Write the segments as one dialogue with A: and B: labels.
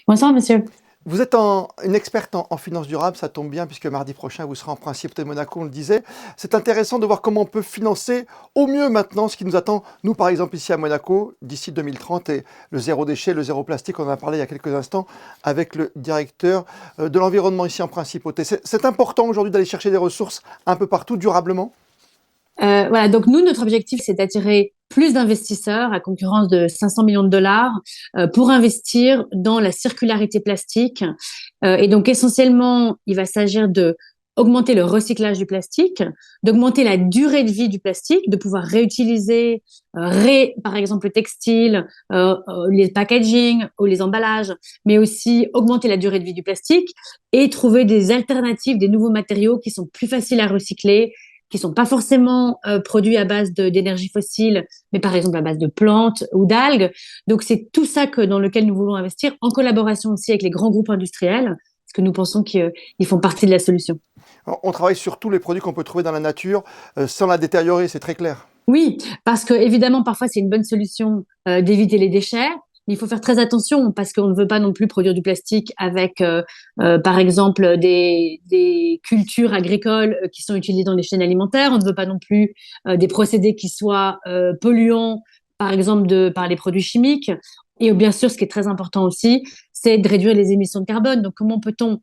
A: Bonsoir, monsieur.
B: Vous êtes une experte en finance durable, ça tombe bien puisque mardi prochain vous serez en Principauté de Monaco, on le disait. C'est intéressant de voir comment on peut financer au mieux maintenant ce qui nous attend, nous par exemple ici à Monaco, d'ici 2030 et le zéro déchet, le zéro plastique, on en a parlé il y a quelques instants avec le directeur de l'environnement ici en Principauté. C'est important aujourd'hui d'aller chercher des ressources un peu partout durablement?
A: Voilà, donc nous, notre objectif, c'est d'attirer plus d'investisseurs à concurrence de 500 millions de dollars pour investir dans la circularité plastique. Et donc, essentiellement, il va s'agir de augmenter le recyclage du plastique, d'augmenter la durée de vie du plastique, de pouvoir réutiliser, par exemple, le textile, les packaging ou les emballages, mais aussi augmenter la durée de vie du plastique et trouver des alternatives, des nouveaux matériaux qui sont plus faciles à recycler, qui sont pas forcément produits à base d'énergie fossile, mais par exemple à base de plantes ou d'algues. Donc c'est tout ça dans lequel nous voulons investir, en collaboration aussi avec les grands groupes industriels, parce que nous pensons qu'ils font partie de la solution.
B: On travaille sur tous les produits qu'on peut trouver dans la nature sans la détériorer, c'est très clair.
A: Oui, parce que évidemment, parfois, c'est une bonne solution d'éviter les déchets. Mais il faut faire très attention parce qu'on ne veut pas non plus produire du plastique avec, par exemple, des cultures agricoles qui sont utilisées dans les chaînes alimentaires. On ne veut pas non plus des procédés qui soient polluants, par exemple, par les produits chimiques. Et bien sûr, ce qui est très important aussi, c'est de réduire les émissions de carbone. Donc, comment peut-on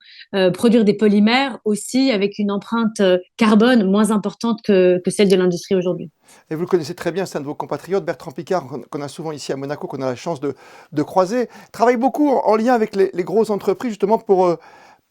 A: produire des polymères aussi avec une empreinte carbone moins importante que celle de l'industrie aujourd'hui?
B: Et vous le connaissez très bien, c'est un de vos compatriotes, Bertrand Piccard, qu'on a souvent ici à Monaco, qu'on a la chance de croiser. Travaille beaucoup en lien avec les grosses entreprises, justement pour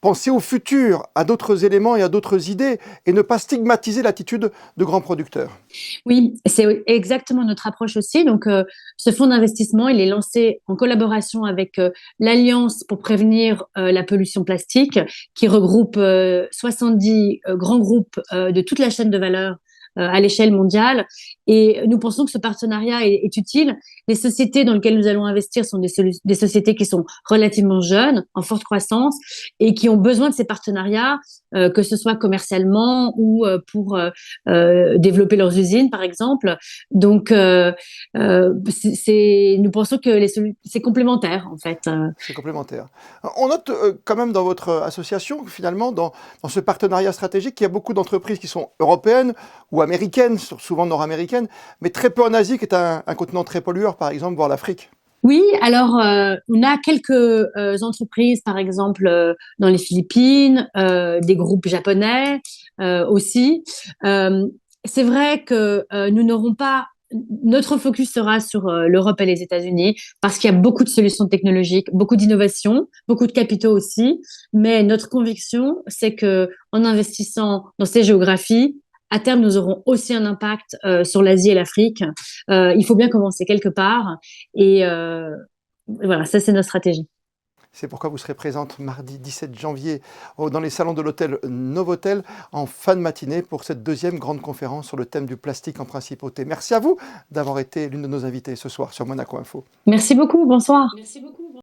B: penser au futur, à d'autres éléments et à d'autres idées, et ne pas stigmatiser l'attitude de grands producteurs.
A: Oui, c'est exactement notre approche aussi. Donc, ce fonds d'investissement, il est lancé en collaboration avec l'Alliance pour prévenir la pollution plastique, qui regroupe 70 grands groupes de toute la chaîne de valeur à l'échelle mondiale. Et nous pensons que ce partenariat est utile. Les sociétés dans lesquelles nous allons investir sont des sociétés qui sont relativement jeunes, en forte croissance, et qui ont besoin de ces partenariats, que ce soit commercialement ou pour développer leurs usines, par exemple. Donc, nous pensons que c'est complémentaire, en fait.
B: C'est complémentaire. On note quand même dans votre association, finalement, dans ce partenariat stratégique, qu'il y a beaucoup d'entreprises qui sont européennes ou américaines, souvent nord-américaines, mais très peu en Asie, qui est un continent très pollueur, par exemple, voire l'Afrique.
A: Oui, alors on a quelques entreprises, par exemple dans les Philippines, des groupes japonais aussi. Euh, c'est vrai que nous n'aurons pas. Notre focus sera sur l'Europe et les États-Unis parce qu'il y a beaucoup de solutions technologiques, beaucoup d'innovations, beaucoup de capitaux aussi. Mais notre conviction, c'est que en investissant dans ces géographies, à terme, nous aurons aussi un impact sur l'Asie et l'Afrique. Il faut bien commencer quelque part. Et voilà, ça, c'est notre stratégie.
B: C'est pourquoi vous serez présente mardi 17 janvier dans les salons de l'hôtel Novotel en fin de matinée pour cette deuxième grande conférence sur le thème du plastique en principauté. Merci à vous d'avoir été l'une de nos invitées ce soir sur Monaco Info.
A: Merci beaucoup. Bonsoir.